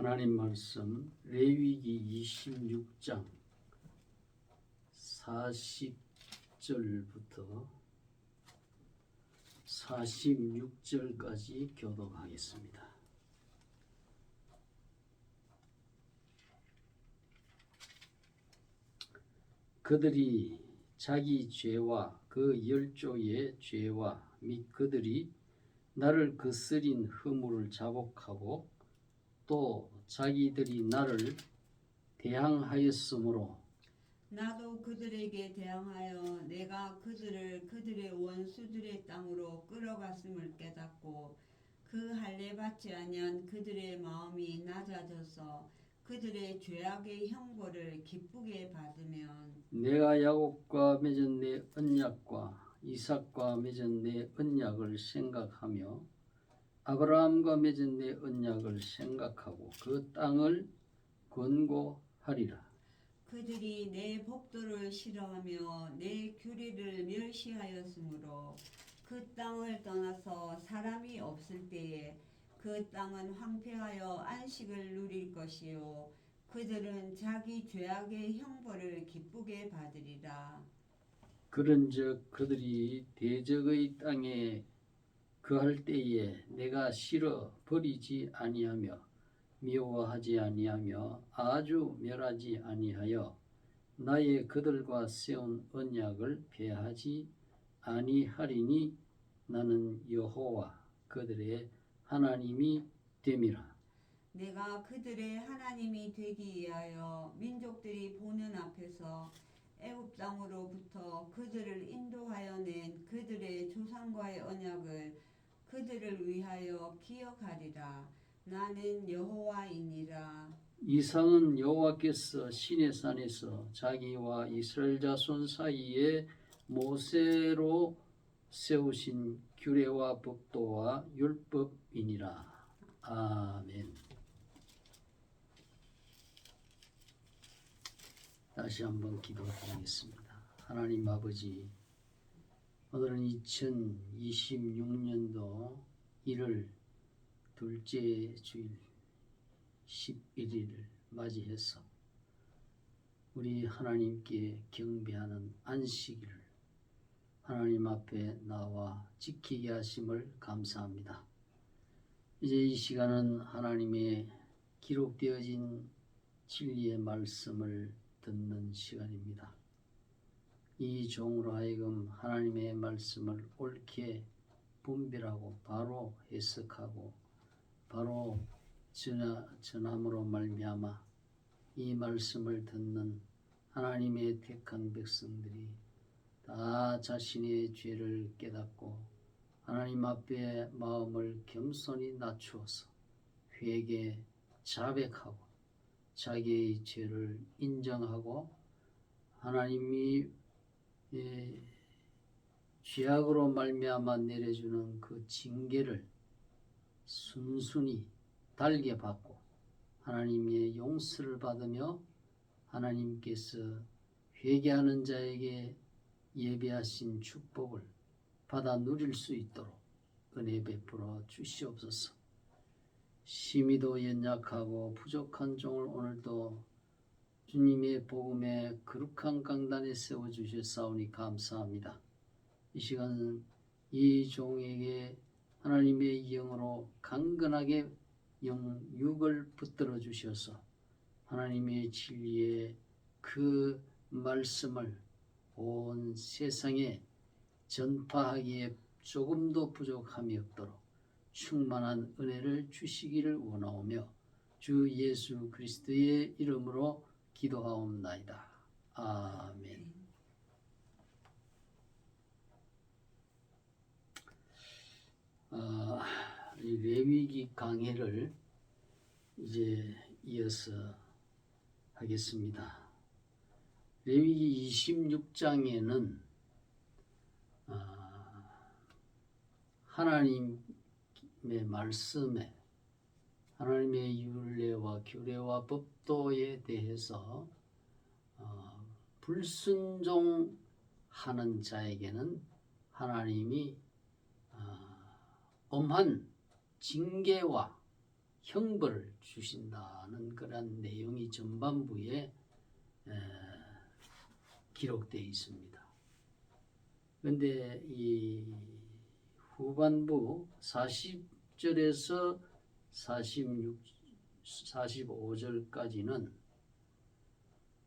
하나님 말씀 레위기 26장 40절부터 46절까지 교독하겠습니다. 그들이 자기 죄와 그 열조의 죄와 및 그들이 나를 거스린 허물을 자복하고 또 자기들이 나를 대항하였으므로 나도 그들에게 대항하여 내가 그들을 그들의 원수들의 땅으로 끌어갔음을 깨닫고 그 할례 받지 아니한 그들의 마음이 낮아져서 그들의 죄악의 형벌을 기쁘게 받으면 내가 야곱과 맺은 내 언약과 이삭과 맺은 내 언약을 생각하며 아브라함과 맺은 내 언약을 생각하고 그 땅을 권고하리라. 그들이 내 법도를 싫어하며 내 규례를 멸시하였으므로 그 땅을 떠나서 사람이 없을 때에 그 땅은 황폐하여 안식을 누릴 것이요 그들은 자기 죄악의 형벌을 기쁘게 받으리라. 그런즉 그들이 대적의 땅에 그할 때에 내가 싫어 버리지 아니하며 미워하지 아니하며 아주 멸하지 아니하여 나의 그들과 세운 언약을 폐하지 아니하리니 나는 여호와 그들의 하나님이 됨이라. 내가 그들의 하나님이 되기 위하여 민족들이 보는 앞에서 애굽 땅으로부터 그들을 인도하여 낸 그들의 조상과의 언약을 그들을 위하여 기억하리라. 나는 여호와이니라. 이상은 여호와께서 시내산에서 자기와 이스라엘 자손 사이에 모세로 세우신 규례와 법도와 율법이니라. 아멘. 다시 한번 기도드리겠습니다. 하나님 아버지, 오늘은 2026년도 1월 둘째 주일 11일을 맞이해서 우리 하나님께 경배하는 안식일을 하나님 앞에 나와 지키게 하심을 감사합니다. 이제 이 시간은 하나님의 기록되어진 진리의 말씀을 듣는 시간입니다. 이 종으로 하여금 하나님의 말씀을 옳게 분별하고 바로 해석하고 바로 전함으로 말미암아 이 말씀을 듣는 하나님의 택한 백성들이 다 자신의 죄를 깨닫고 하나님 앞에 마음을 겸손히 낮추어서 회개 자백하고 자기의 죄를 인정하고 하나님이 죄악으로 말미암아 내려주는 그 징계를 순순히 달게 받고 하나님의 용서를 받으며 하나님께서 회개하는 자에게 예배하신 축복을 받아 누릴 수 있도록 은혜 베풀어 주시옵소서. 심히도 연약하고 부족한 종을 오늘도 주님의 복음의 거룩한 강단에 세워주셨사오니 감사합니다. 이 시간은 이 종에게 하나님의 영으로 강건하게 영육을 붙들어 주셔서 하나님의 진리의 그 말씀을 온 세상에 전파하기에 조금도 부족함이 없도록 충만한 은혜를 주시기를 원하오며 주 예수 그리스도의 이름으로 기도하옵나이다. 아멘. 이 레위기 강해를 이제 이어서 하겠습니다. 레위기 26장에는 하나님의 말씀에 하나님의 율례와 규례와 법도에 대해서 불순종하는 자에게는 하나님이 엄한 징계와 형벌을 주신다는 그런 내용이 전반부에 기록되어 있습니다. 그런데 이 후반부 40절에서 45절까지는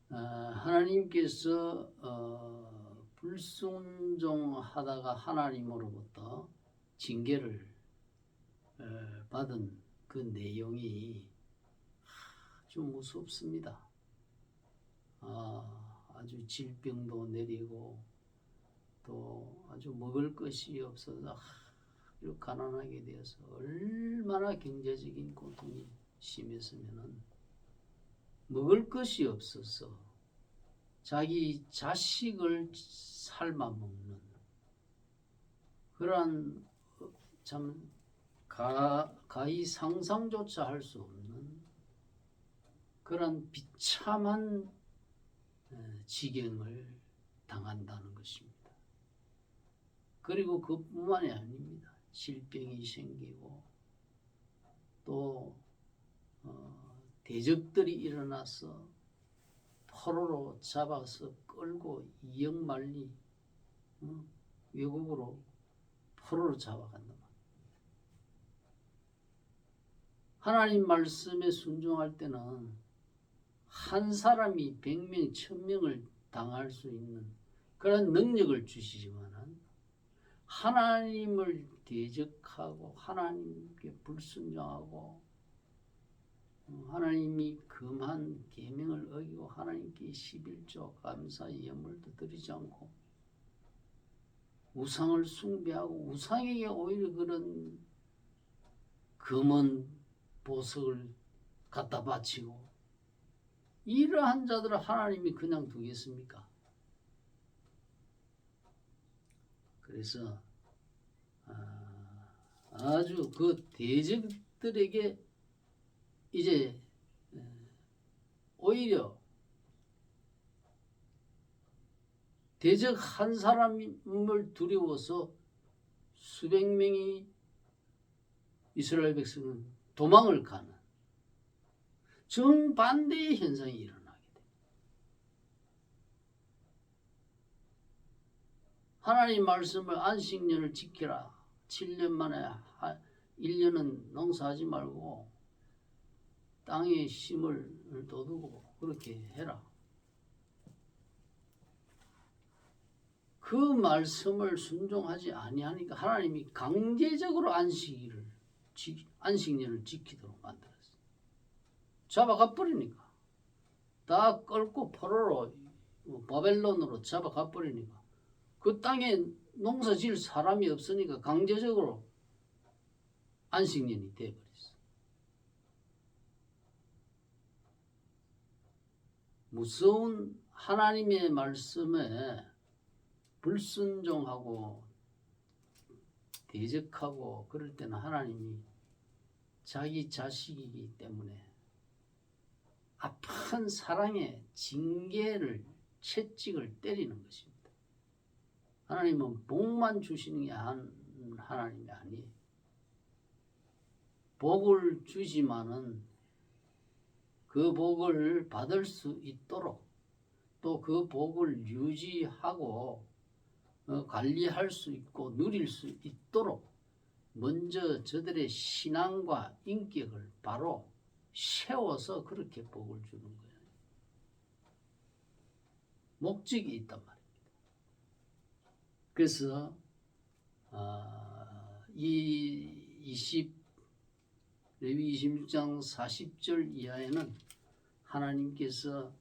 하나님께서 불순종하다가 하나님으로부터 징계를 받은 그 내용이 아주 무섭습니다. 아주 질병도 내리고 또 아주 먹을 것이 없어서 아주 가난하게 되어서 얼마나 경제적인 고통이 심했으면은 먹을 것이 없어서 자기 자식을 삶아 먹는 그러한 참 가히 상상조차 할 수 없는 그런 비참한 지경을 당한다는 것입니다. 그리고 그뿐만이 아닙니다. 질병이 생기고 또 대적들이 일어나서 포로로 잡아서 끌고 이역만리 외국으로 포로로 잡아간다. 하나님 말씀에 순종할 때는 한 사람이 100명, 1000명을 당할 수 있는 그런 능력을 주시지만 하나님을 대적하고 하나님께 불순종하고 하나님이 금한 계명을 어기고 하나님께 11조 감사 예물도 드리지 않고 우상을 숭배하고 우상에게 오히려 그런 금은 보석을 갖다 바치고 이러한 자들을 하나님이 그냥 두겠습니까? 그래서 아주 그 대적들에게 이제 오히려 대적 한 사람을 두려워서 수백 명이 이스라엘 백성은 도망을 가는 정반대의 현상이 일어나게 됩니다. 하나님 말씀을 안식년을 지키라. 7년 만에 1년은 농사하지 말고 땅에 심을 돋우고 그렇게 해라. 그 말씀을 순종하지 아니하니까 하나님이 강제적으로 안식년을 지키도록 만들었어요. 잡아가 버리니까 다 끌고 포로로 바벨론으로 잡아가 버리니까 그 땅에 농사 지을 사람이 없으니까 강제적으로 안식년이 되어버렸어요. 무서운 하나님의 말씀에 불순종하고 대적하고 그럴 때는 하나님이 자기 자식이기 때문에 아픈 사랑의 징계를 채찍을 때리는 것입니다. 하나님은 복만 주시는 게 하나님이 아니에요. 복을 주지만은 그 복을 받을 수 있도록 또 그 복을 유지하고 관리할 수 있고 누릴 수 있도록 먼저 저들의 신앙과 인격을 바로 세워서 그렇게 복을 주는 거예요. 목적이 있단 말입니다. 그래서 레위 26장 40절 이하에는 하나님께서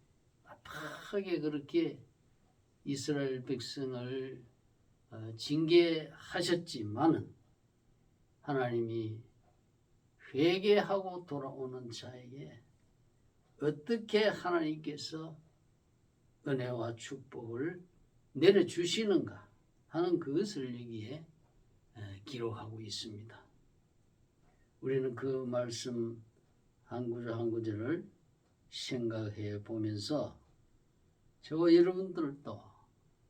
아프게 그렇게 이스라엘 백성을 징계하셨지만은 하나님이 회개하고 돌아오는 자에게 어떻게 하나님께서 은혜와 축복을 내려주시는가 하는 그것을 여기에 기록하고 있습니다. 우리는 그 말씀 한 구절 한 구절을 생각해 보면서 저와 여러분들도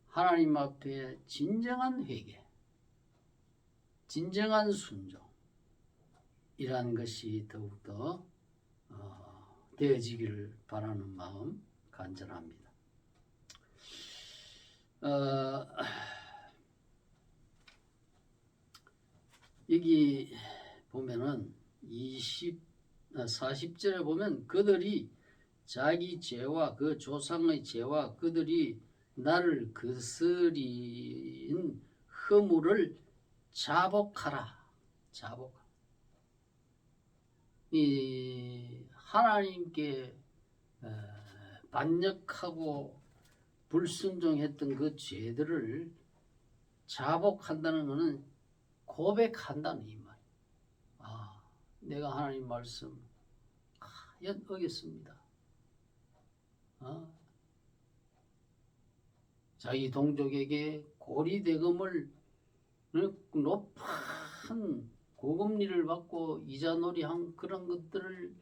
하나님 앞에 진정한 회개, 진정한 순종, 이러한 것이 더욱더 되어지기를 바라는 마음 간절합니다. 여기 보면은 40절에 보면 그들이 자기 죄와 그 조상의 죄와 그들이 나를 거스린 허물을 자복하라. 자복하라. 이 하나님께 반역하고 불순종했던 그 죄들을 자복한다는 것은 고백한다는 이 말. 내가 하나님 말씀 하얀 어겼습니다. 자기 동족에게 고리대금을 높은 고금리를 받고 이자놀이한 그런 것들을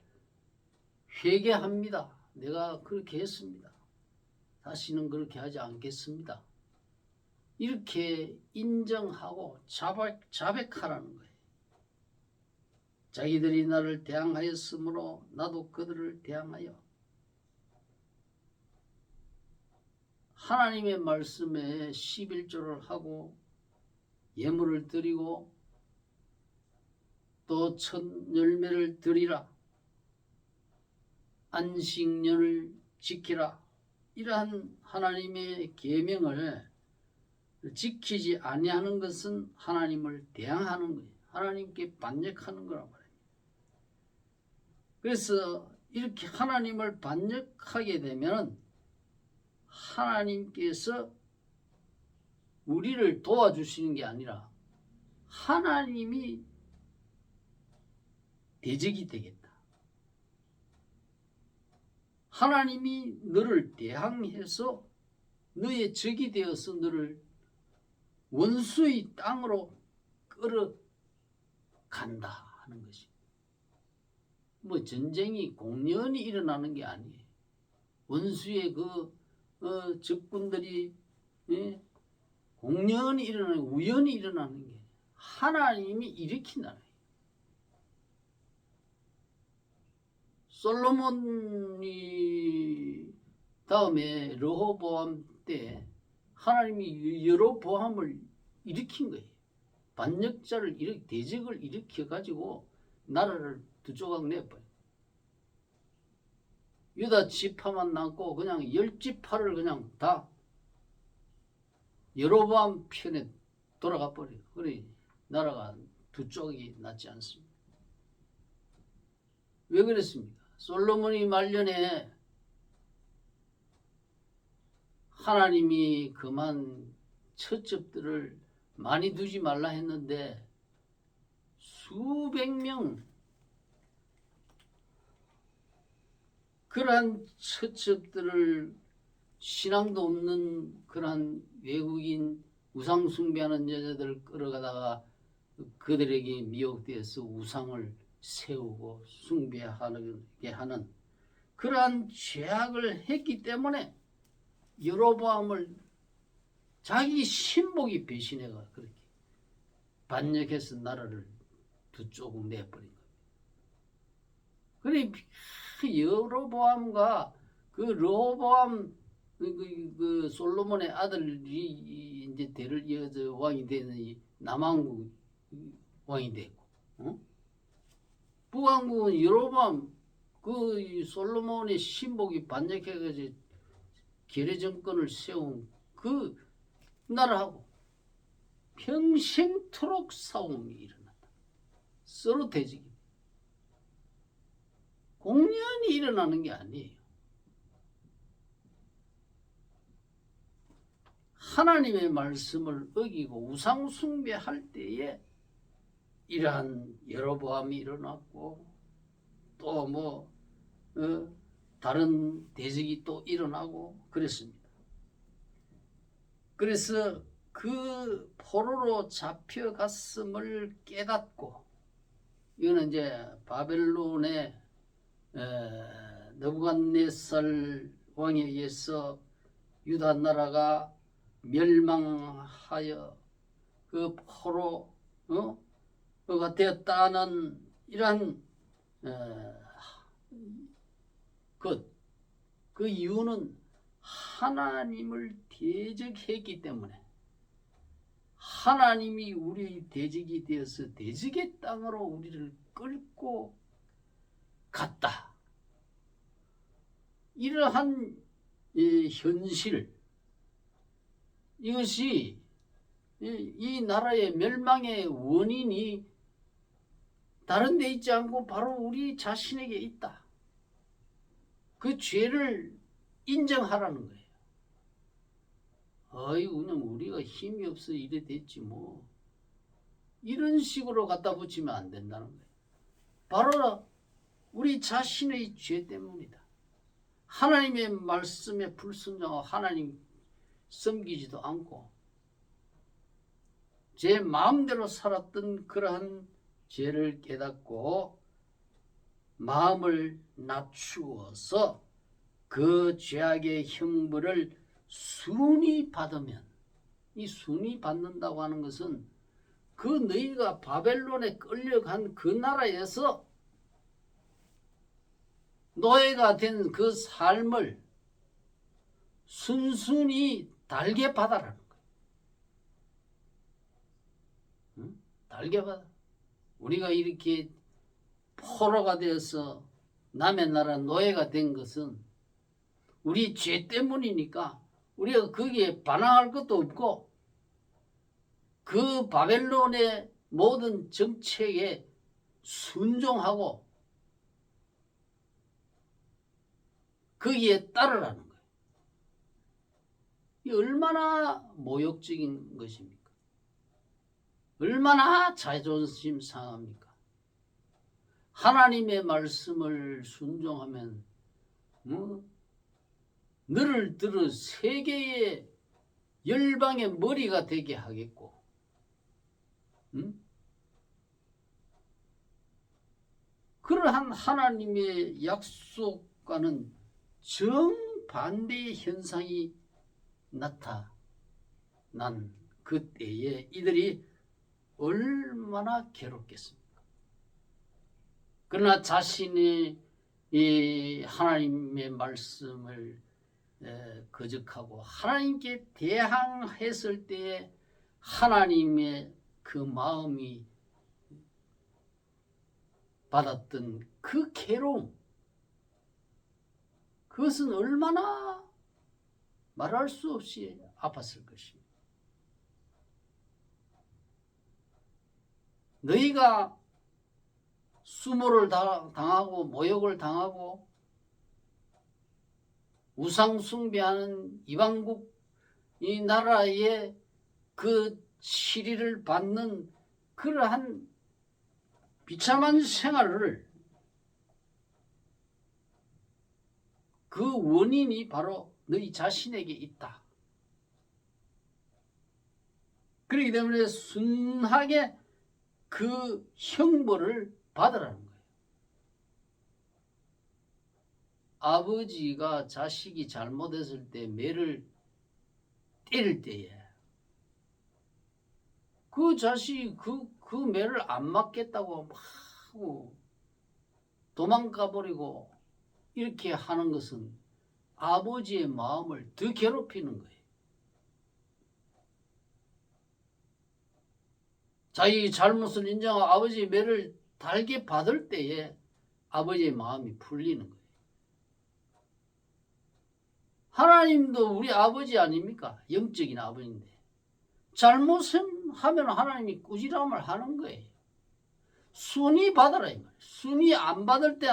회개합니다. 내가 그렇게 했습니다. 다시는 그렇게 하지 않겠습니다. 이렇게 인정하고 자백하라는 거예요. 자기들이 나를 대항하였으므로 나도 그들을 대항하여 하나님의 말씀에 11조를 하고 예물을 드리고 또 첫 열매를 드리라. 안식년을 지키라. 이러한 하나님의 계명을 지키지 아니하는 것은 하나님을 대항하는 거예요. 하나님께 반역하는 거란 말이에요. 그래서 이렇게 하나님을 반역하게 되면 하나님께서 우리를 도와주시는 게 아니라 하나님이 대적이 되겠다. 하나님이 너를 대항해서 너의 적이 되어서 너를 원수의 땅으로 끌어간다 하는 것이. 뭐 전쟁이 공연히 일어나는 게 아니에요. 원수의 적군들이 공연히 일어나는, 우연히 일어나는 게 하나님이 일으킨다는 거예요. 솔로몬이 다음에 르호보암 때 하나님이 여로보암을 일으킨 거예요. 반역자를 대적을 일으켜 가지고 나라를 두 조각 내버려요. 유다 지파만 남고 그냥 10지파를 그냥 다 여로보암 편에 돌아가 버려요. 그래 나라가 두 쪽이 낫지 않습니다. 왜 그랬습니까? 솔로몬이 말년에 하나님이 그만 처첩들을 많이 두지 말라 했는데 수백 명 그러한 처첩들을 신앙도 없는 그러한 외국인 우상 숭배하는 여자들을 끌어가다가 그들에게 미혹되어서 우상을 세우고 숭배하게 하는 그러한 죄악을 했기 때문에 여로보암을 자기 신복이 배신해가 그렇게 반역해서 나라를 두 조각 내버린 거예요. 그래 여로보암과 그 르호보암 그 솔로몬의 아들이 이제 대를 이어서 왕이 되는 남왕국 왕이 됐고, 북왕국은 여로보암 그 솔로몬의 신복이 반역해가지고 계례 정권을 세운 그 나라하고 평생토록 싸움이 일어났다. 서로 대적이 공연히 일어나는 게 아니에요. 하나님의 말씀을 어기고 우상 숭배할 때에 이러한 여로보암이 일어났고 또 다른 대적이 또 일어나고 그랬습니다. 그래서 그 포로로 잡혀갔음을 깨닫고 이거는 이제 바벨론의 느부갓네살 왕에 의해서 유다 나라가 멸망하여 그 포로가 되었다는 이러한 그 이유는 하나님을 대적했기 때문에 하나님이 우리의 대적이 되어서 대적의 땅으로 우리를 끌고 갔다. 이러한 현실, 이것이 이 나라의 멸망의 원인이 다른 데 있지 않고 바로 우리 자신에게 있다. 그 죄를 인정하라는 거예요. 아이고 그냥 우리가 힘이 없어 이래 됐지 뭐. 이런 식으로 갖다 붙이면 안 된다는 거예요. 바로 우리 자신의 죄 때문이다. 하나님의 말씀에 불순종하고 하나님 섬기지도 않고 제 마음대로 살았던 그러한 죄를 깨닫고 마음을 낮추어서 그 죄악의 형벌을 순히 받으면, 이 순히 받는다고 하는 것은 그 너희가 바벨론에 끌려간 그 나라에서 노예가 된 그 삶을 순순히 달게 받아라는 거예요. 응? 달게 받아. 우리가 이렇게 포로가 되어서 남의 나라 노예가 된 것은 우리 죄 때문이니까 우리가 거기에 반항할 것도 없고 그 바벨론의 모든 정책에 순종하고 거기에 따르라는 거예요. 이 얼마나 모욕적인 것입니까? 얼마나 자존심 상합니까? 하나님의 말씀을 순종하면 너를 들어 세계의 열방의 머리가 되게 하겠고 그러한 하나님의 약속과는 정반대의 현상이 나타난 그때에 이들이 얼마나 괴롭겠습니까? 그러나 자신이 이 하나님의 말씀을 거적하고 하나님께 대항했을 때에 하나님의 그 마음이 받았던 그 괴로움, 그것은 얼마나 말할 수 없이 아팠을 것입니다. 너희가 수모를 당하고 모욕을 당하고 우상 숭배하는 이방국 이 나라의 그 시리를 받는 그러한 비참한 생활을 그 원인이 바로 너희 자신에게 있다. 그렇기 때문에 순하게 그 형벌을 받으라는 거예요. 아버지가 자식이 잘못했을 때 매를 때릴 때에 그 자식이 그 매를 안 맞겠다고 막 하고 도망가 버리고 이렇게 하는 것은 아버지의 마음을 더 괴롭히는 거예요. 자기 잘못을 인정하고 아버지의 매를 달게 받을 때에 아버지의 마음이 풀리는 거예요. 하나님도 우리 아버지 아닙니까? 영적인 아버지인데 잘못하면 하나님이 꾸지람을 하는 거예요. 순위 받아라 이 말이에요. 순위 안 받을 때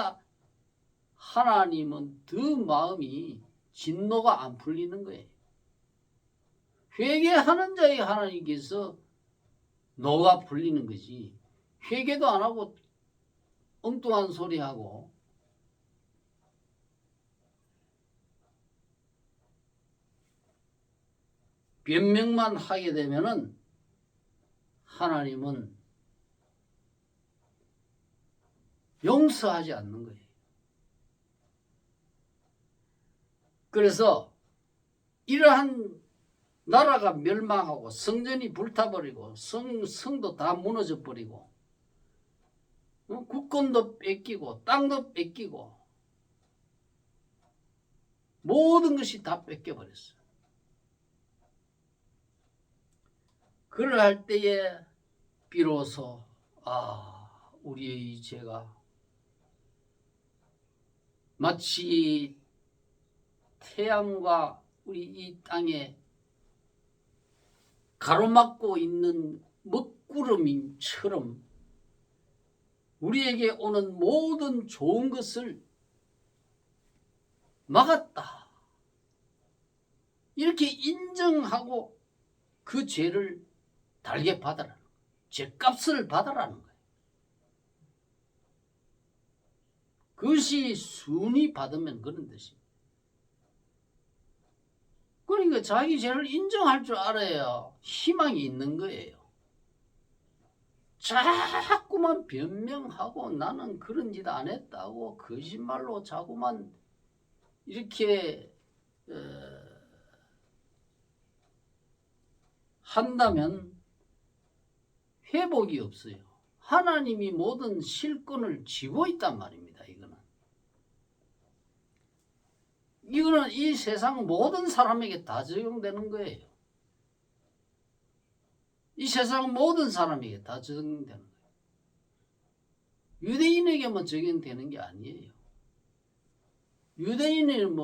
하나님은 더 마음이 진노가 안 풀리는 거예요. 회개하는 자에게 하나님께서 노가 풀리는 거지. 회개도 안 하고 엉뚱한 소리하고 변명만 하게 되면은 하나님은 용서하지 않는 거예요. 그래서 이러한 나라가 멸망하고 성전이 불타버리고 성도 다 무너져 버리고 국권도 뺏기고 땅도 뺏기고 모든 것이 다 뺏겨버렸어. 그럴 때에 비로소 우리의 죄가 마치 태양과 우리 이 땅에 가로막고 있는 먹구름처럼 우리에게 오는 모든 좋은 것을 막았다. 이렇게 인정하고 그 죄를 달게 받아라는 거예요. 죄값을 받아라는 거예요. 그것이 순위 받으면 그런 뜻입니다. 그러니까 자기 죄를 인정할 줄 알아야 희망이 있는 거예요. 자꾸만 변명하고 나는 그런 짓 안 했다고 거짓말로 자꾸만 이렇게 한다면 회복이 없어요. 하나님이 모든 실권을 쥐고 있단 말입니다. 이거는 이 세상 모든 사람에게 다 적용되는 거예요. 이 세상 모든 사람에게 다 적용되는 거예요. 유대인에게만 적용되는 게 아니에요. 유대인은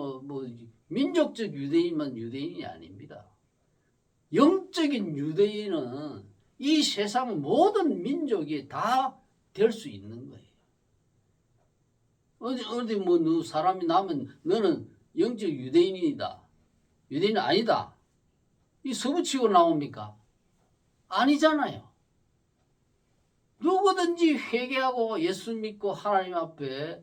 민족적 유대인만 유대인이 아닙니다. 영적인 유대인은 이 세상 모든 민족이 다 될 수 있는 거예요. 어디 너 사람이 나면 너는 영적 유대인이다. 유대인 아니다. 이 서부치고 나옵니까? 아니잖아요. 누구든지 회개하고 예수 믿고 하나님 앞에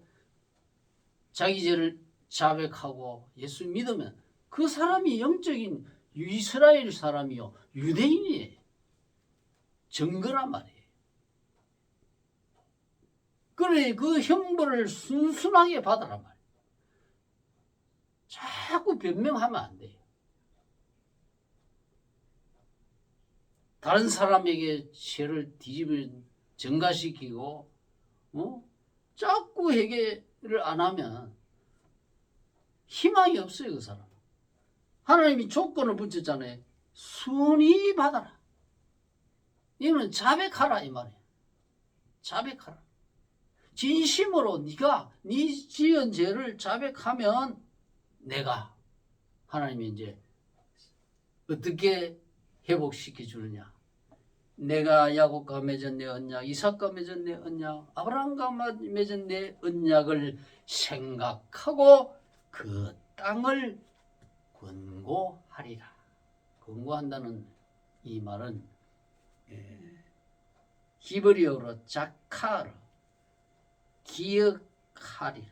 자기 죄를 자백하고 예수 믿으면 그 사람이 영적인 이스라엘 사람이요. 유대인이에요. 증거란 말이에요. 그래 그 형벌을 순순하게 받으란 말이에요. 자꾸 변명하면 안 돼요. 다른 사람에게 죄를 뒤집어 전가시키고 자꾸 회개를 안 하면 희망이 없어요. 그 사람. 하나님이 조건을 붙였잖아요. 순위 받아라. 이거는 자백하라 이 말이에요. 자백하라. 진심으로 네가 네 지은 죄를 자백하면 내가 하나님이 이제 어떻게 회복시켜 주느냐. 내가 야곱과 맺은 내 언약, 이삭과 맺은 내 언약, 아브라함과 맺은 내 언약을 생각하고 그 땅을 권고하리라. 권고한다는 이 말은 히브리어로 자카르, 기억하리라.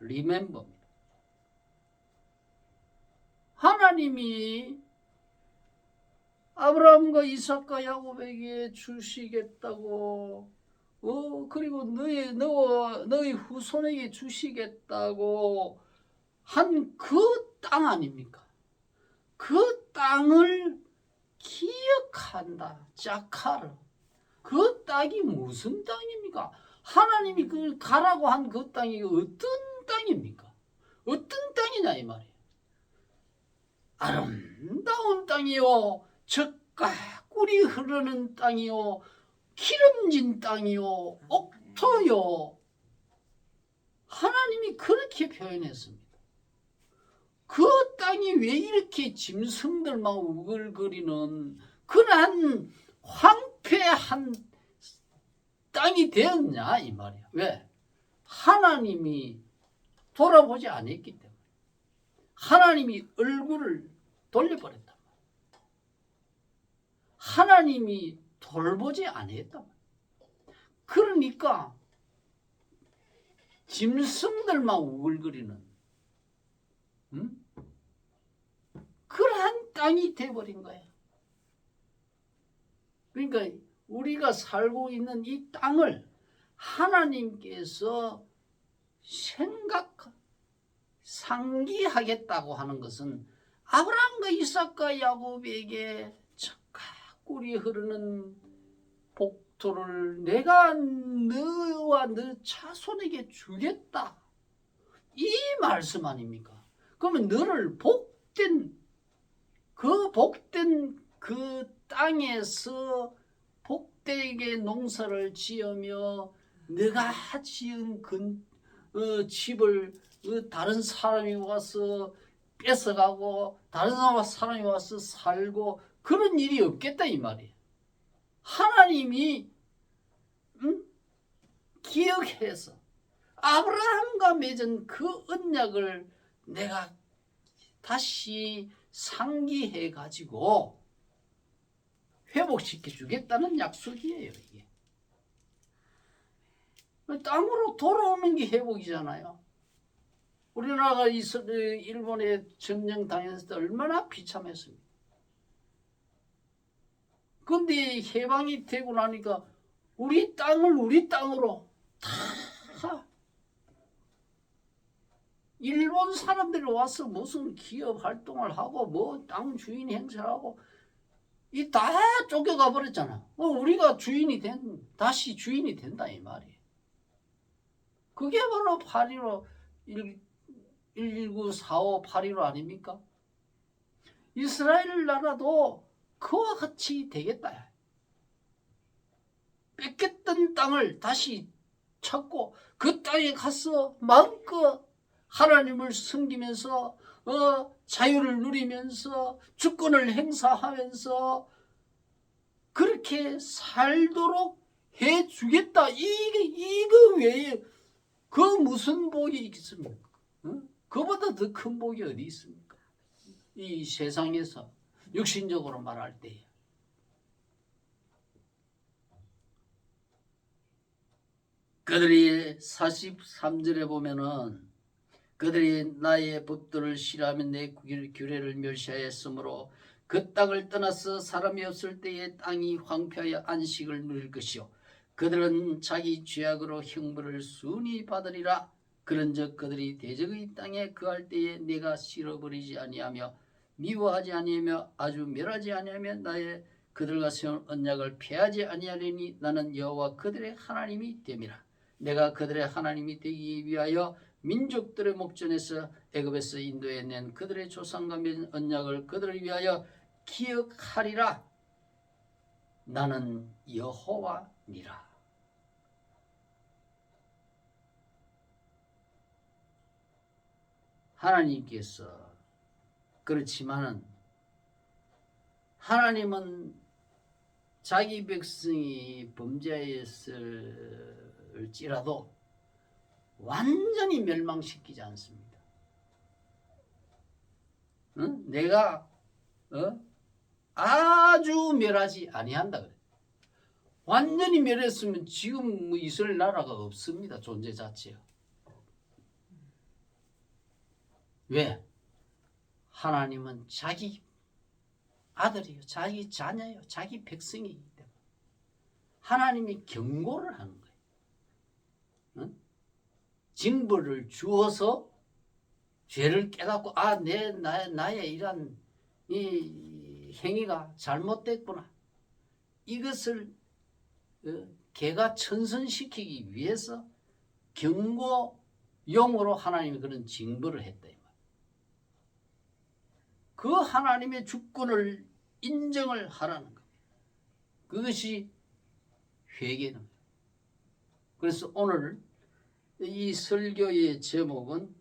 리멤버입니다. 하나님이 아브라함과 이삭과 야곱에게 주시겠다고 그리고 너희 후손에게 주시겠다고 한 그 땅 아닙니까? 그 땅을 기억한다. 자카르. 그 땅이 무슨 땅입니까? 하나님이 그걸 가라고 한 그 땅이 어떤 땅입니까? 어떤 땅이냐 이 말이에요. 아름다운 땅이요. 젖과 꿀이 흐르는 땅이요. 기름진 땅이요. 옥토요. 하나님이 그렇게 표현했습니다. 그 땅이 왜 이렇게 짐승들만 우글거리는 그러한 황폐한 땅이 되었냐 이 말이야. 왜? 하나님이 돌아보지 않았기 때문에. 하나님이 얼굴을 돌려버렸단 말이야. 하나님이 돌보지 않았단 말이야. 그러니까 짐승들만 우글거리는 그러한 땅이 돼버린 거예요. 그러니까 우리가 살고 있는 이 땅을 하나님께서 상기하겠다고 하는 것은 아브라함과 이삭과 야곱에게 젖과 꿀이 흐르는 국토를 내가 너와 너 자손에게 주겠다. 이 말씀 아닙니까? 그러면 너를 복된 그 땅에서 복되게 농사를 지으며 내가 지은 집을 다른 사람이 와서 뺏어가고 다른 사람이 와서 살고 그런 일이 없겠다 이 말이에요. 하나님이 기억해서 아브라함과 맺은 그 언약을 내가 다시 상기해 가지고 회복시켜 주겠다는 약속이에요. 이게 땅으로 돌아오는 게 회복이잖아요. 우리나라가 일본에 점령 당했을 때 얼마나 비참했습니까? 그런데 해방이 되고 나니까 우리 땅을 우리 땅으로 다 일본 사람들이 와서 무슨 기업 활동을 하고 뭐 땅 주인 행세를 하고 이 다 쫓겨가 버렸잖아. 우리가 다시 주인이 된다 이 말이에요. 그게 바로 8.15 119 45 8.15 아닙니까? 이스라엘 나라도 그와 같이 되겠다. 뺏겼던 땅을 다시 찾고 그 땅에 가서 마음껏 하나님을 섬기면서 자유를 누리면서 주권을 행사하면서 그렇게 살도록 해주겠다. 이거 외에 그 무슨 복이 있습니까? 그보다 더 큰 복이 어디 있습니까? 이 세상에서 육신적으로 말할 때 그들이 43절에 보면은 그들이 나의 법도를 싫어하며 내 규례를 멸시하였으므로 그 땅을 떠나서 사람이 없을 때에 땅이 황폐하여 안식을 누릴 것이요 그들은 자기 죄악으로 형벌을 순히 받으리라. 그런즉 그들이 대적의 땅에 거할 때에 내가 실어버리지 아니하며 미워하지 아니하며 아주 멸하지 아니하며 나의 그들과 세운 언약을 폐하지 아니하리니 나는 여호와 그들의 하나님이 됨이라. 내가 그들의 하나님이 되기 위하여 민족들의 목전에서 애굽에서 인도해 낸 그들의 조상과 맺은 언약을 그들을 위하여 기억하리라. 나는 여호와니라. 하나님께서 그렇지만은 하나님은 자기 백성이 범죄했을지라도 완전히 멸망시키지 않습니다. 내가 아주 멸하지 아니한다 그래. 완전히 멸했으면 지금 이스라엘 나라가 없습니다. 존재 자체가. 왜? 하나님은 자기 아들이요, 자기 자녀요, 자기 백성이기 때문에 하나님이 경고를 하는 거예요. 징벌을 주어서 죄를 깨닫고 나의 이런 이 행위가 잘못됐구나. 이것을 개가천선시키기 위해서 경고용으로 하나님이 그런 징벌을 했다. 그 하나님의 주권을 인정을 하라는 겁니다. 그것이 회개는 거예요. 그래서 오늘 이 설교의 제목은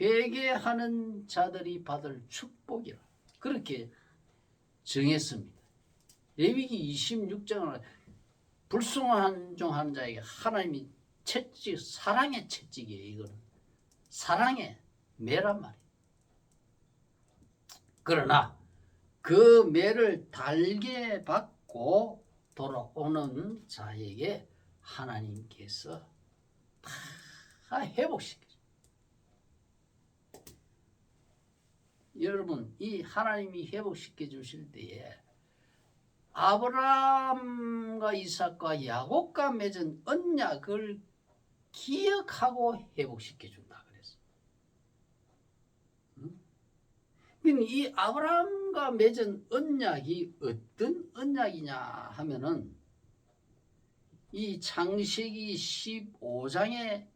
회개하는 자들이 받을 축복이라 그렇게 정했습니다. 레위기 26장은 불순종하는 자에게 하나님이 채찍, 사랑의 채찍이에요. 이거는 사랑의 매란 말이에요. 그러나 그 매를 달게 받고 돌아오는 자에게 하나님께서 다 회복시켜요. 여러분, 이 하나님이 회복시켜 주실 때에 아브라함과 이삭과 야곱과 맺은 언약을 기억하고 회복시켜 준다 그랬어요. 이 아브라함과 맺은 언약이 어떤 언약이냐 하면은 이 창세기 15장의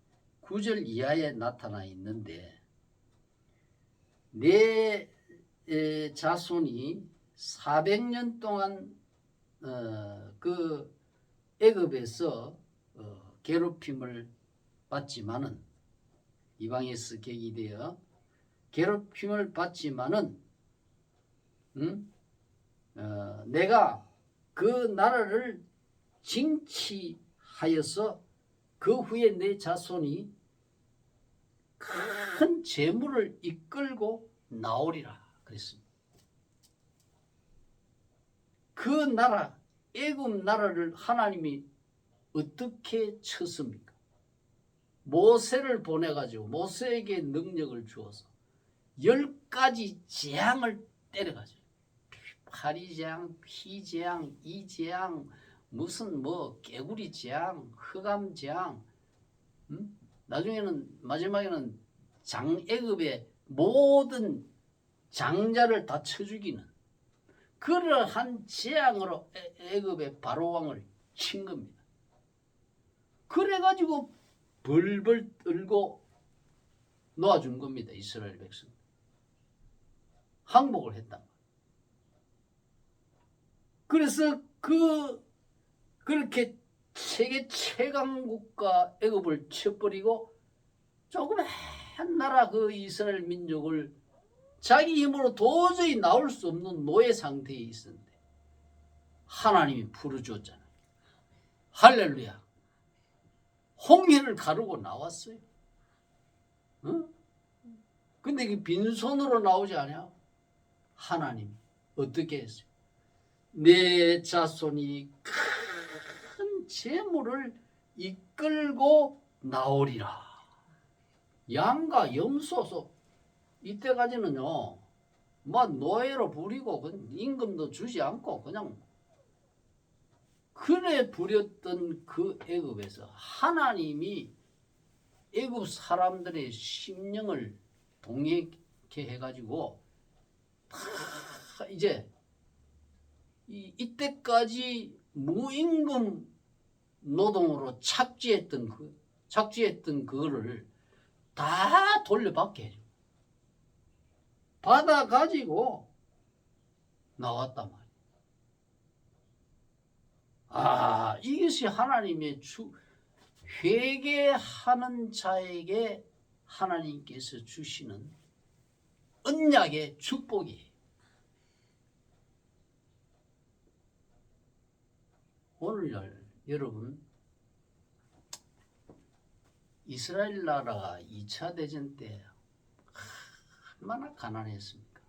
9절 이하에 나타나 있는데 내 자손이 400년 동안 그 애굽에서 괴롭힘을 받지만은 이방에서 객이되어 괴롭힘을 받지만은 내가 그 나라를 징치하여서 그 후에 내 자손이 큰 재물을 이끌고 나오리라 그랬습니다. 그 나라 애굽 나라를 하나님이 어떻게 쳤습니까? 모세를 보내가지고 모세에게 능력을 주어서 10가지 재앙을 때려가지고 파리재앙, 피재앙, 이재앙, 무슨 뭐 개구리 재앙, 흑암 재앙, 나중에는 마지막에는 애굽의 모든 장자를 다 쳐 죽이는 그러한 재앙으로 애굽의 바로 왕을 친 겁니다. 그래가지고 벌벌 떨고 놓아준 겁니다. 이스라엘 백성 항복을 했다. 그래서 그렇게 세계 최강 국가 애굽을 쳐버리고 조그만 나라 그 이스라엘 민족을 자기 힘으로 도저히 나올 수 없는 노예 상태에 있었는데 하나님이 풀어줬잖아요. 할렐루야. 홍해를 가르고 나왔어요. 어? 근데 이게 빈손으로 나오지 않아요. 하나님이 어떻게 했어요? 내 자손이 큰 재물을 이끌고 나오리라. 양과 염소서 이때까지는요, 막 노예로 부리고 임금도 주지 않고 그냥 그래 부렸던 그 애굽에서 하나님이 애굽 사람들의 심령을 동하게 해가지고 이제 이때까지 무임금 노동으로 착취했던 그거를 다 돌려받게 해줘. 받아가지고 나왔단 말이야. 이것이 하나님의 회개하는 자에게 하나님께서 주시는 언약의 축복이에요. 오늘날 여러분, 이스라엘 나라가 2차 대전 때 얼마나 가난했습니까?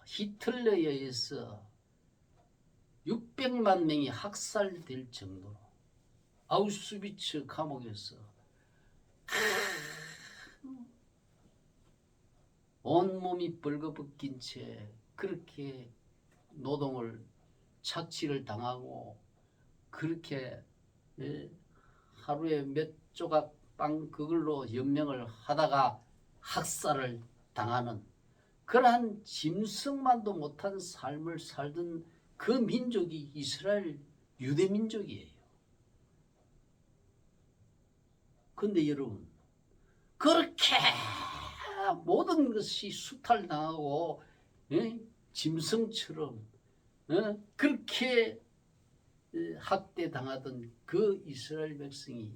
히틀러에 의해서 600만 명이 학살될 정도로 아우슈비츠 감옥에서 온몸이 벌거벗긴 채 그렇게 착취를 당하고 그렇게 하루에 몇 조각 빵 그걸로 연명을 하다가 학살을 당하는 그러한 짐승만도 못한 삶을 살던 그 민족이 이스라엘 유대 민족이에요. 근데 여러분, 그렇게 모든 것이 수탈당하고 짐승처럼 그렇게 학대당하던 그 이스라엘 백성이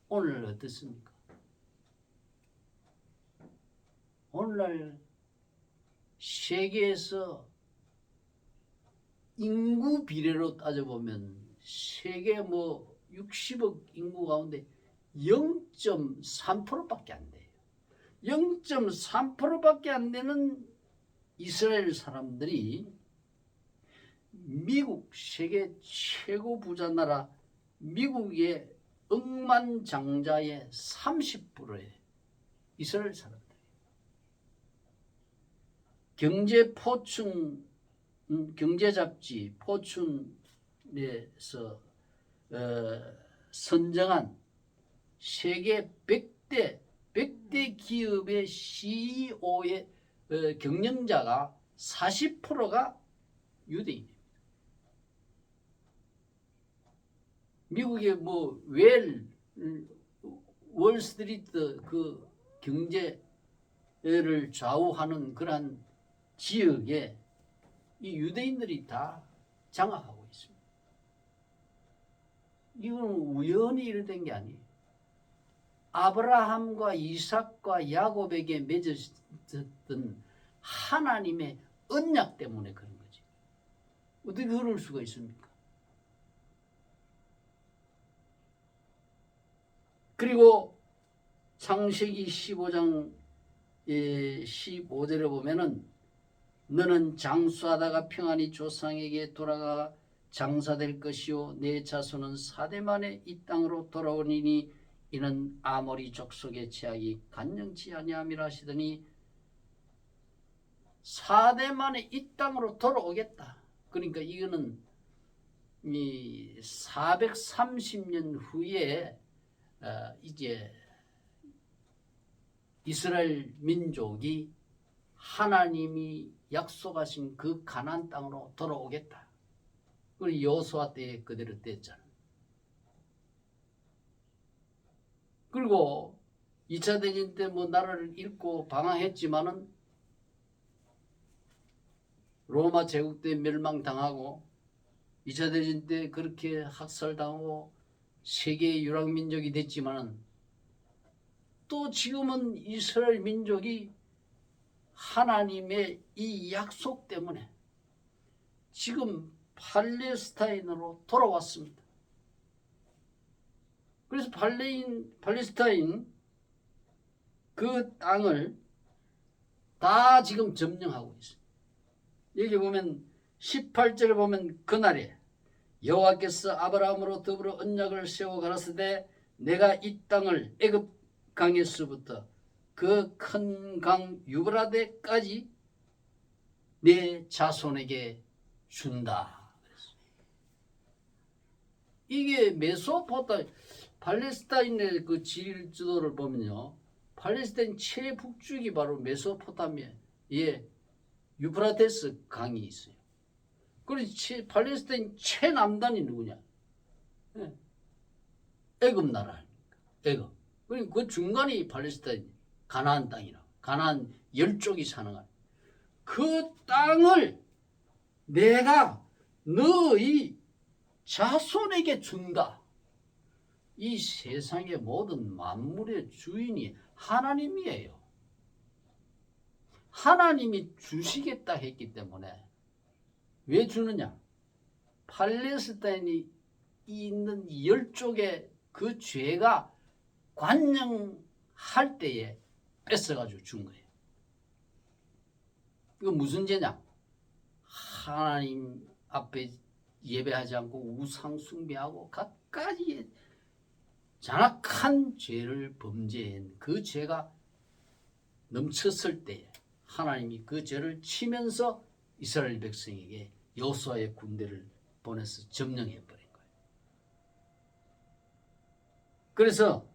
오늘 어떻습니까? 오늘날 세계에서 인구 비례로 따져보면 세계 60억 인구 가운데 0.3%밖에 안 돼요. 0.3%밖에 안 되는 이스라엘 사람들이 미국 세계 최고 부자 나라 미국의 억만장자의 30%의 이스라엘 사람들. 경제잡지 포춘에서 선정한 세계 100대 기업의 CEO의 경영자가 40%가 유대인입니다. 미국의 뭐 월스트리트 그 경제를 좌우하는 그러한 지역에 이 유대인들이 다 장악하고 있습니다. 이건 우연히 이렇게 게 아니에요. 아브라함과 이삭과 야곱에게 맺어졌던 하나님의 언약 때문에 그런 거지. 어떻게 그럴 수가 있습니까? 그리고 창세기 15장 15절에 보면은 너는 장수하다가 평안히 조상에게 돌아가 장사될 것이요 내 자손은 4대 만에 이 땅으로 돌아오리니 이는 아모리 족속의 죄악이 간영치 아니함이라 하시더니 4대 만에 이 땅으로 돌아오겠다. 그러니까 이거는 이 430년 후에 이제 이스라엘 민족이 하나님이 약속하신 그 가나안 땅으로 돌아오겠다. 우리 여호수아 때에 그대로 됐잖아. 그리고 2차 대전 때 뭐 나라를 잃고 방황했지만은 로마 제국 때 멸망당하고 2차 대전 때 그렇게 학살당하고 세계의 유랑민족이 됐지만은 또 지금은 이스라엘 민족이 하나님의 이 약속 때문에 지금 팔레스타인으로 돌아왔습니다. 그래서 팔레스타인 그 땅을 다 지금 점령하고 있어요. 여기 보면 18절에 보면 그날에 여호와께서 아브라함으로 더불어 언약을 세워 가라사대 내가 이 땅을 애굽 강에서부터 그 큰 강 유브라데까지 내 자손에게 준다. 이게 팔레스타인의 그 지도를 보면요, 팔레스타인 최북쪽이 바로 메소포타미아에 유프라테스 강이 있어요. 그래서 팔레스타인 최남단이 누구냐? 애굽 나라. 애굽. 그리고 그 중간이 팔레스타인 가나안 땅이라. 가나안 10족이 사는 거야. 그 땅을 내가 너희 자손에게 준다. 이 세상의 모든 만물의 주인이 하나님이에요. 하나님이 주시겠다 했기 때문에 왜 주느냐? 팔레스타인이 있는 10족의 그 죄가 관영할 때에 뺏어가지고 준 거예요. 이거 무슨 죄냐? 하나님 앞에 예배하지 않고 우상 숭배하고 갖가지 잔악한 죄를 범죄한 그 죄가 넘쳤을 때에 하나님이 그 죄를 치면서 이스라엘 백성에게 여호수아의 군대를 보내서 점령해 버린 거예요. 그래서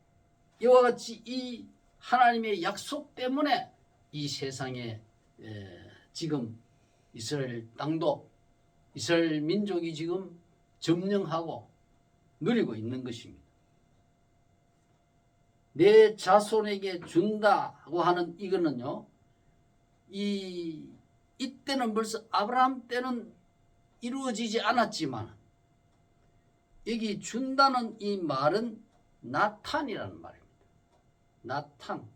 이와 같이 이 하나님의 약속 때문에 이 세상에 지금 이스라엘 땅도 이스라엘 민족이 지금 점령하고 누리고 있는 것입니다. 내 자손에게 준다고 하는 이거는요, 이때는 벌써 아브라함 때는 이루어지지 않았지만 여기 준다는 이 말은 나탄이라는 말입니다. 나탄.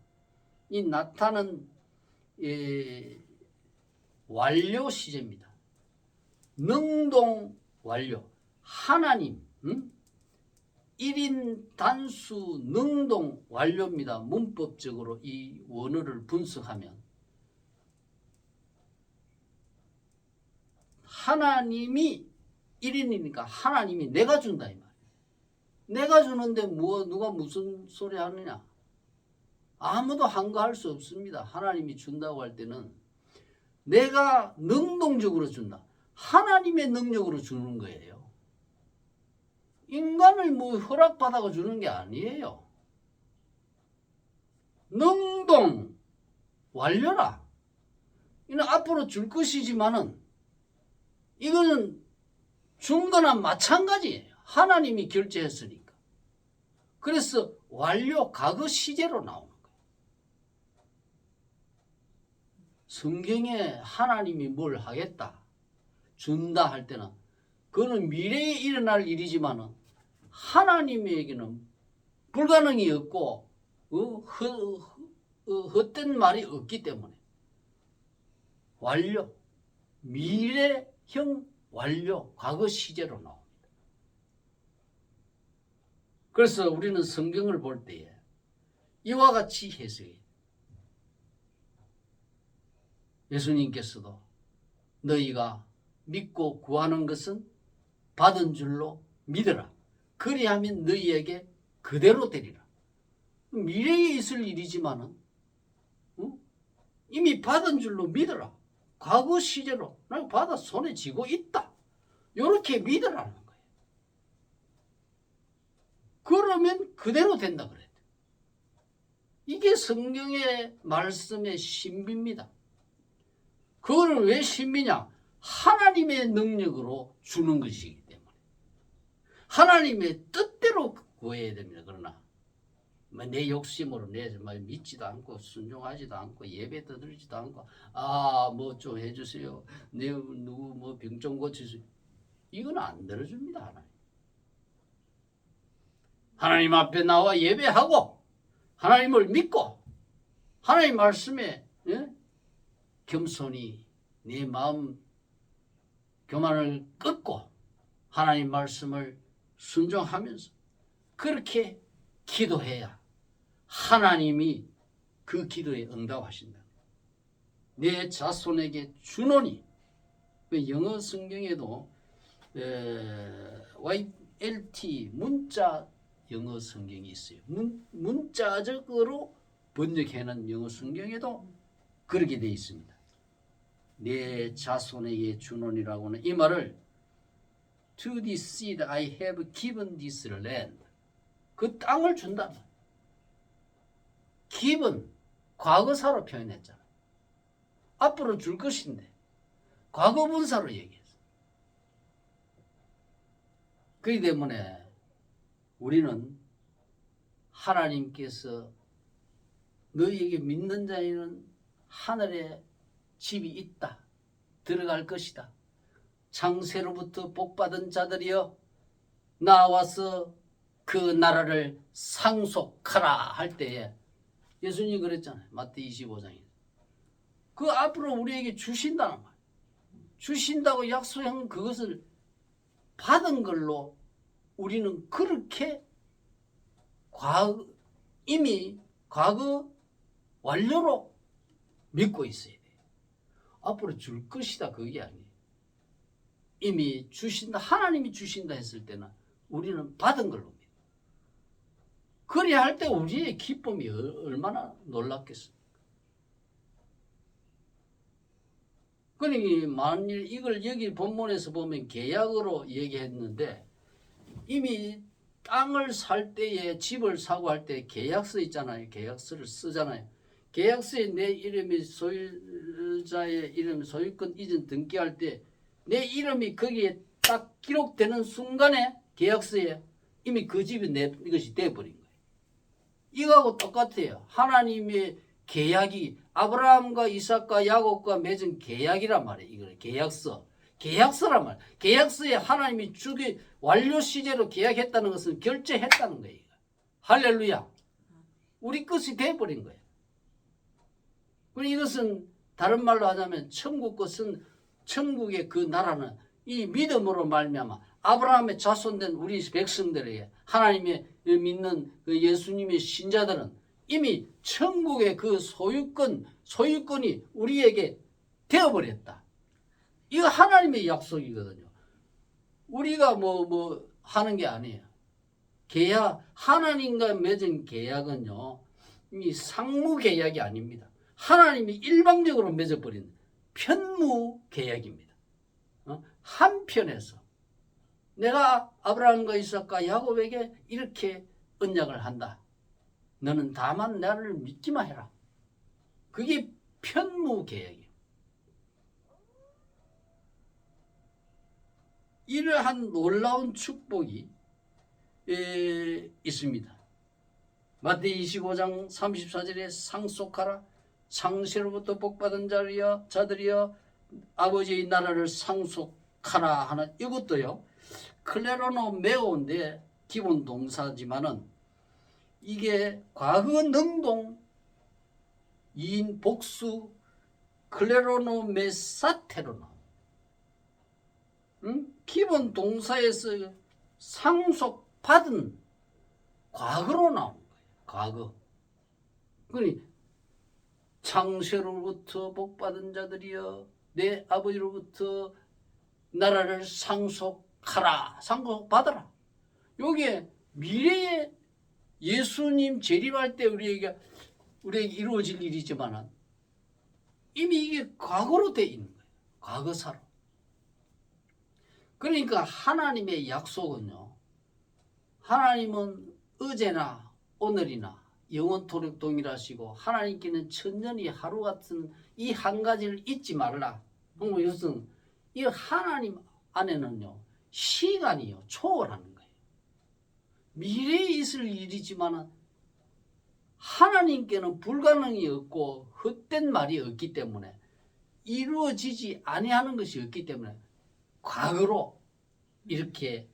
이 나탄은 완료 시제입니다. 능동 완료. 하나님, 1인 단수 능동 완료입니다. 문법적으로 이 원어를 분석하면 하나님이 1인이니까 하나님이 내가 준다 이 말이에요. 내가 주는데 누가 무슨 소리 하느냐? 아무도 한거할 수 없습니다. 하나님이 준다고 할 때는 내가 능동적으로 준다. 하나님의 능력으로 주는 거예요. 인간을 뭐 허락받아가 주는 게 아니에요. 능동 완료라. 이는 앞으로 줄 것이지만은 이거는 준 거나 마찬가지예요. 하나님이 결제했으니까. 그래서 완료 과거 시제로 나오는 거예요. 성경에 하나님이 뭘 하겠다, 준다 할 때는 그거는 미래에 일어날 일이지만은 하나님에게는 불가능이 없고 헛된 말이 없기 때문에 완료, 미래형 완료, 과거 시제로 나옵니다. 그래서 우리는 성경을 볼 때에 이와 같이 해석해요. 예수님께서도 너희가 믿고 구하는 것은 받은 줄로 믿으라. 그리하면 너희에게 그대로 되리라. 미래에 있을 일이지만은 이미 받은 줄로 믿으라. 과거 시제로 나 받아 손에 쥐고 있다. 이렇게 믿으라는 거예요. 그러면 그대로 된다 그랬대. 이게 성경의 말씀의 신비입니다. 그거는 왜 신비냐? 하나님의 능력으로 주는 것이기 때문에. 하나님의 뜻대로 구해야 됩니다. 그러나 내 욕심으로 내 믿지도 않고 순종하지도 않고 예배도 드리지도 않고 뭐 좀 해주세요. 내 누구 뭐 병 좀 고쳐주세요. 이건 안 들어줍니다. 하나님. 하나님 앞에 나와 예배하고 하나님을 믿고 하나님 말씀에 겸손히 내 마음 교만을 끊고 하나님 말씀을 순종하면서 그렇게 기도해야 하나님이 그 기도에 응답하신다. 내 자손에게 주노니. 영어 성경에도 YLT 문자 영어 성경이 있어요. 문자적으로 번역해놓은 영어 성경에도 그렇게 되어 있습니다. 내 자손에게 주노니라고는 이 말을 To this seed I have given this land. 그 땅을 준다. given 과거사로 표현했잖아. 앞으로 줄 것인데 과거분사로 얘기했어. 그렇기 때문에 우리는 하나님께서 너희에게 믿는 자에는 하늘에 집이 있다. 들어갈 것이다. 창세로부터 복받은 자들이여 나와서 그 나라를 상속하라 할 때에 예수님이 그랬잖아요. 마태 25장에. 그 앞으로 우리에게 주신다는 거예요. 주신다고 약속한 그것을 받은 걸로 우리는 그렇게 이미 과거 완료로 믿고 있어야 돼요. 앞으로 줄 것이다 그게 아니에요. 이미 주신다, 하나님이 주신다 했을 때는 우리는 받은 걸로 믿어요. 그래야 할 때 우리의 기쁨이 얼마나 놀랍겠습니까? 그러니 만일 이걸 여기 본문에서 보면 계약으로 얘기했는데 이미 땅을 살 때에 집을 사고 할 때 계약서 있잖아요. 계약서를 쓰잖아요. 계약서에 내 이름이 소유자의 이름 소유권 이전 등기할 때 내 이름이 거기에 딱 기록되는 순간에 계약서에 이미 그 집이 이것이 돼버린 거예요. 이거하고 똑같아요. 하나님의 계약이 아브라함과 이삭과 야곱과 맺은 계약이란 말이에요. 이거는 계약서. 계약서란 말이에요. 계약서에 하나님이 주기 완료 시제로 계약했다는 것은 결제했다는 거예요. 할렐루야. 우리 것이 돼버린 거예요. 그리고 이것은 다른 말로 하자면 천국 것은 천국의 그 나라는 이 믿음으로 말미암아 아브라함의 자손된 우리 백성들에게 하나님의 믿는 그 예수님의 신자들은 이미 천국의 그 소유권이 우리에게 되어버렸다. 이거 하나님의 약속이거든요. 우리가 뭐 하는 게 아니에요. 계약, 하나님과 맺은 계약은요, 이 상무 계약이 아닙니다. 하나님이 일방적으로 맺어버린 편무 계약입니다. 한편에서 내가 아브라함과 이삭과 야곱에게 이렇게 언약을 한다. 너는 다만 나를 믿기만 해라. 그게 편무 계약이에요. 이러한 놀라운 축복이 있습니다. 마태이 25장 34절에 상속하라. 창세로부터 복받은 자들이여 아버지의 나라를 상속하라 하는 이것도요. 클레로노 메오인데 기본 동사지만은 이게 과거 능동 이인 복수 클레로노 메사테로 나옵니다. 기본 동사에서 상속받은 과거로 나오는 거예요. 과거. 그러니 창세로부터 복받은 자들이여 내 아버지로부터 나라를 상속하라. 상속받아라. 요게 미래에 예수님 재림할 때 우리에게 이루어질 일이지만 이미 이게 과거로 돼 있는 거예요. 과거사로. 그러니까 하나님의 약속은요. 하나님은 어제나 오늘이나 영원토록 동일하시고 하나님께는 천년이 하루 같은 이 한 가지를 잊지 말라. 이것은 이 하나님 안에는요. 시간이요. 초월하는 거예요. 미래에 있을 일이지만 하나님께는 불가능이 없고 헛된 말이 없기 때문에 이루어지지 아니하는 것이 없기 때문에 과거로 이렇게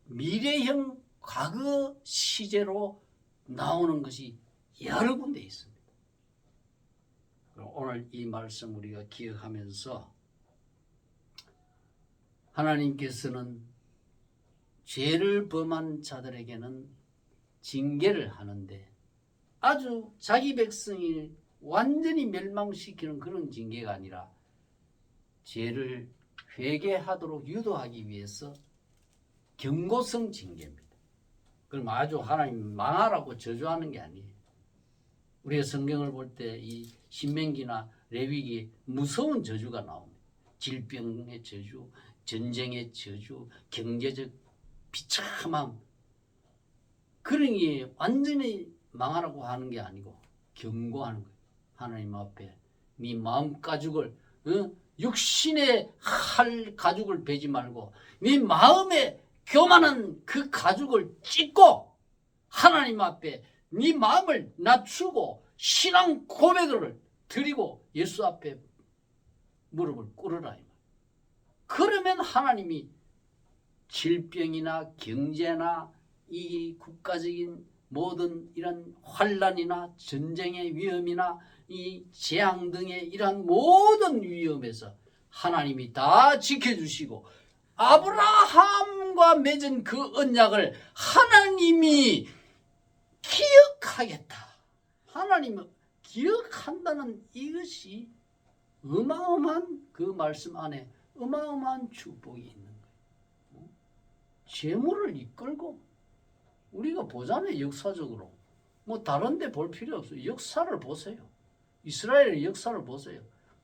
미래형 과거 시제로 나오는 것이 여러 군데 있습니다. 오늘 이 말씀 우리가 기억하면서 하나님께서는 죄를 범한 자들에게는 징계를 하는데 아주 자기 백성이 완전히 멸망시키는 그런 징계가 아니라 죄를 회개하도록 유도하기 위해서 경고성 징계입니다. 그럼 아주 하나님 망하라고 저주하는 게 아니에요. 우리가 성경을 볼 때 이 신명기나 레위기 무서운 저주가 나옵니다. 질병의 저주, 전쟁의 저주, 경제적 비참함. 그러니 완전히 망하라고 하는 게 아니고 경고하는 거예요. 하나님 앞에 네 마음 가죽을 육신의 할 가죽을 베지 말고 네 마음에 교만한 그 가죽을 찢고 하나님 앞에 네 마음을 낮추고 신앙 고백을 드리고 예수 앞에 무릎을 꿇으라. 그러면 하나님이 질병이나 경제나 이 국가적인 모든 이런 환란이나 전쟁의 위험이나 이 재앙 등의 이러한 모든 위험에서 하나님이 다 지켜주시고 아브라함과 맺은 그 언약을 하나님이 기억하겠다. 하나님은 기억한다는 이것이 어마어마한 그 말씀 안에 어마어마한 축복이 있는 거예요. 재물을 이끌고 우리가 보잖아요. 역사적으로. 뭐 다른 데 볼 필요 없어요. 역사를 보세요. 이스라엘의 역사를 보세요.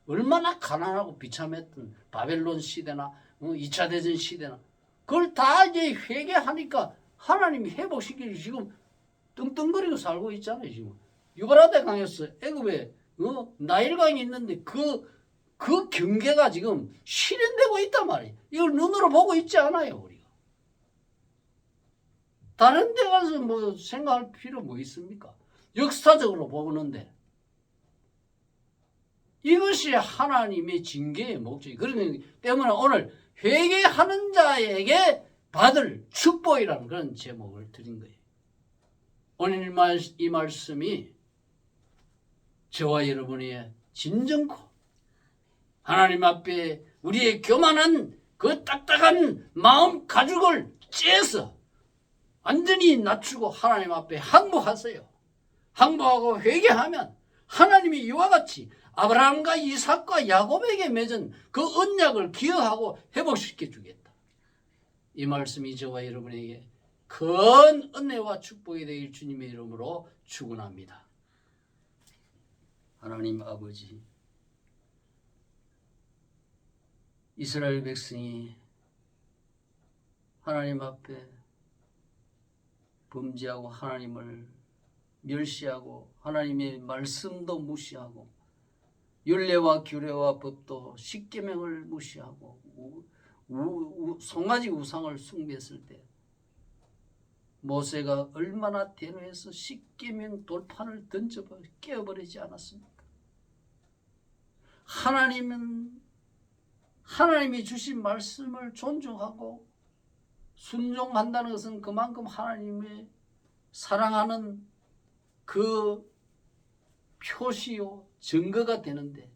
얼마나 가난하고 비참했던 바벨론 시대나 2차 대전 시대나 그걸 다 이제 회개하니까 하나님이 회복시키고 지금 떵떵거리고 살고 있잖아요. 지금 유브라데 강에서 애굽에 나일강이 있는데 그 경계가 지금 실현되고 있단 말이에요. 이걸 눈으로 보고 있지 않아요. 우리가. 다른 데 가서 뭐 생각할 필요 뭐 있습니까? 역사적으로 보는데 이것이 하나님의 징계의 목적이 그러기 때문에 오늘 회개하는 자에게 받을 축복이라는 그런 제목을 드린 거예요. 오늘 이 말씀이 저와 여러분의 진정코 하나님 앞에 우리의 교만한 그 딱딱한 마음 가죽을 째서 완전히 낮추고 하나님 앞에 항복하세요. 항복하고 회개하면 하나님이 이와 같이 아브라함과 이삭과 야곱에게 맺은 그 언약을 기억하고 회복시켜 주겠다. 이 말씀이 저와 여러분에게 큰 은혜와 축복이 되길 주님의 이름으로 축원합니다. 하나님 아버지, 이스라엘 백성이 하나님 앞에 범죄하고 하나님을 멸시하고 하나님의 말씀도 무시하고 율례와 규례와 법도 십계명을 무시하고 송아지 우상을 숭배했을 때 모세가 얼마나 대노해서 십계명 돌판을 던져버 깨어버리지 않았습니까? 하나님은 하나님이 주신 말씀을 존중하고 순종한다는 것은 그만큼 하나님의 사랑하는 그 표시요 증거가 되는데,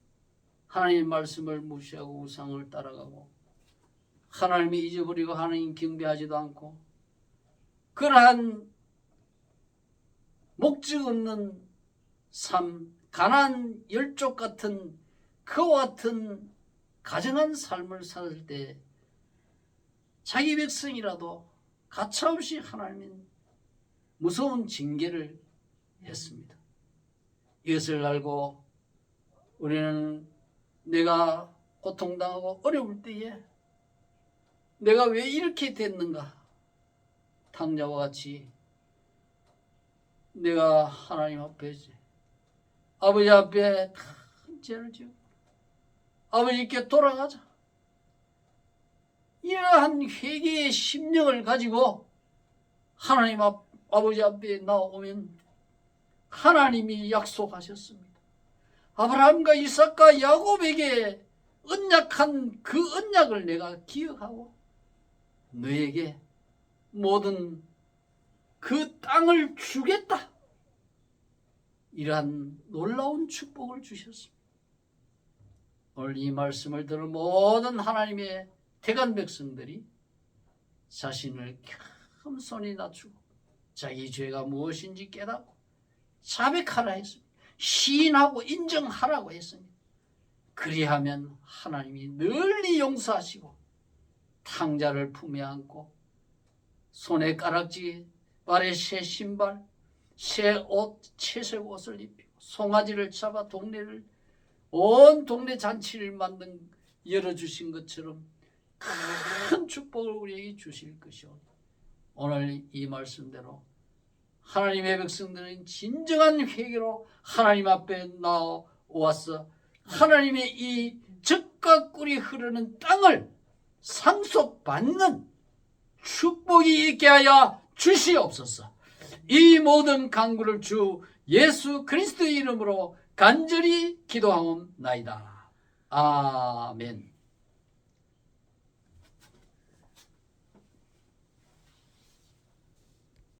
하나님의 말씀을 무시하고 우상을 따라가고 하나님이 잊어버리고 하나님 경배하지도 않고 그러한 목적 없는 삶, 가난 열족 같은 그와 같은 가정한 삶을 살 때 자기 백성이라도 가차없이 하나님은 무서운 징계를 했습니다. 이것을 알고 우리는 내가 고통당하고 어려울 때에 내가 왜 이렇게 됐는가, 탕자와 같이 내가 하나님 앞에 아버지 앞에 큰 죄를 지고 아버지께 돌아가자, 이러한 회개의 심령을 가지고 하나님 아버지 앞에 나오면 하나님이 약속하셨습니다. 아브라함과 이삭과 야곱에게 언약한 그 언약을 내가 기억하고 너에게 모든 그 땅을 주겠다, 이러한 놀라운 축복을 주셨습니다. 오늘 이 말씀을 들은 모든 하나님의 택한 백성들이 자신을 겸손히 낮추고 자기 죄가 무엇인지 깨닫고 자백하라 했습니다. 시인하고 인정하라고 했습니다. 그리하면 하나님이 널리 용서하시고 탕자를 품에 안고 손에 가락지, 발에 새 신발, 새 옷, 채색 옷을 입히고 송아지를 잡아 온 동네 잔치를 열어주신 것처럼 큰 축복을 우리에게 주실 것이오. 오늘 이 말씀대로 하나님의 백성들은 진정한 회개로 하나님 앞에 나와서 하나님의 이 젖과 꿀이 흐르는 땅을 상속받는 축복이 있게 하여 주시옵소서. 이 모든 간구를 주 예수 그리스도의 이름으로 간절히 기도하옵나이다. 아멘.